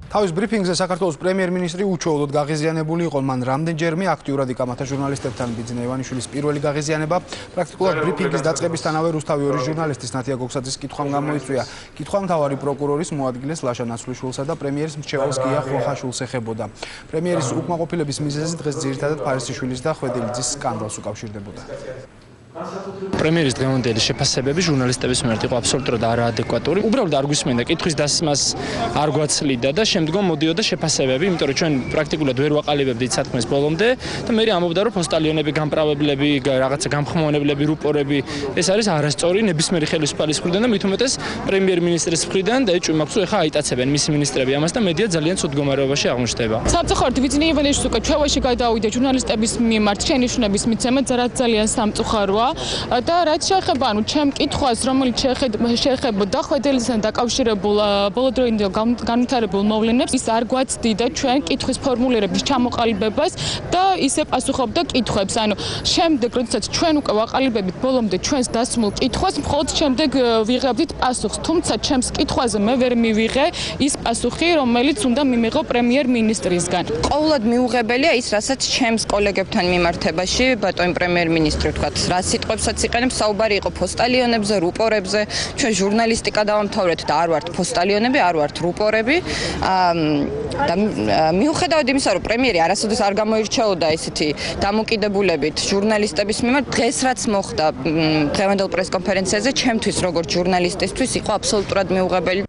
თავის ბრიფინგზე საქართველოს პრემიერ-მინისტრი უჩვეულოდ გაღიზიანებული იყო. მან რამდენჯერმე აქტიურად იკამათა ჟურნალისტებთან. ბიძინა ივანიშვილის პირველი გაღიზიანება პრაქტიკულად ბრიფინგის დაწყებისთანავე რუსთავი 2 ჟურნალისტის ნათია გოგსაძის კითხვამ გამოიწვია. კითხვა მთავარი პროკურორის მოადგილეს ლაშა ნაცვლიშვილსა და პრემიერის მრჩეველს გია ხოხაშვილს ეხებოდა. პრემიერის უკმაყოფილების მიზეზი დღეს ძირითადად ფარისიშვილის და ხვედილიძის სკანდალს უკავშირდებოდა. პრემიერის დღევანდელი შეფასებები ჟურნალისტების მიმართ იყო აბსოლუტურად არაადეკვატური. უბრალოდ არ გვისმენდა კითხვის დასმას არ გვაცლიდა და შემდგომ მოდიოდა შეფასებები, იმიტომ რომ ჩვენ პრაქტიკულად ვერ ვაყალიბებდით სათქმეს ბოლომდე და მე ამბობდა რომ პოსტალიონები, გამправებლები, რაღაცა გამხმოვანებლები, რუპორები ეს არის არასწორი ნებისმიერი ხელისუფალის მხრიდან და მით უმეტეს პრემიერ-მინისტრის მხრიდან და ეჭვი მაქვს რომ ეხა აიტაცებენ მისი მინისტრები ამას და მედია ძალიან ცუდ მდგომარეობაში აღმოჩნდება. სამწუხაროდ ბიძინა ივანიშვილს უკვე ჩვევაში გადავიდა ჟურნალისტების მიმართ შენიშვნების მიცემა ძალიან სამწუხაროა. და რაც შეეხება ჩემ კითხვას, რომელიც შეეხებოდა ხვედილიძესთან დაკავშირებულ ბოლოდროინდელ განვითარებულ მოვლენებს, ის არ გვაცდიდა ჩვენ კითხვის ფორმულირების ჩამოყალიბებას და ისე პასუხობდა კითხვებს. ანუ შემდეგ, როდესაც ჩვენ უკვე ვაყალიბებით ბოლომდე ჩვენს დასმულ კითხვას, მხოლოდ შემდეგ ვიღებდით პასუხს. თუმცა ჩემს კითხვაზე მე ვერ მივიღე ის პასუხი, რომელიც უნდა მიმიღო პრემიერ-მინისტრისგან. ყოველად მიუღებელია ის, რასაც ჩემს კოლეგებთან მიმართებაში ბატონი პრემიერ-მინისტრი ვთქვათ, რა სიტყვებსაც იყენებს, საუბარი იყო პოსტალიონებზე, რუპორებზე. ჩვენ ჟურნალისტიკა დავამთავრეთ და არ ვართ პოსტალიონები, არ ვართ რუპორები. და მიუხედავად იმისა, რომ პრემიერი არასოდეს არ გამოირჩეოდა ესეთი დამოკიდებულებით ჟურნალისტების მიმართ, დღეს რაც მოხდა დღევანდელ პრესკონფერენციაზე, ჩემთვის როგორც ჟურნალისტისთვის იყო აბსოლუტურად მიუღებელი.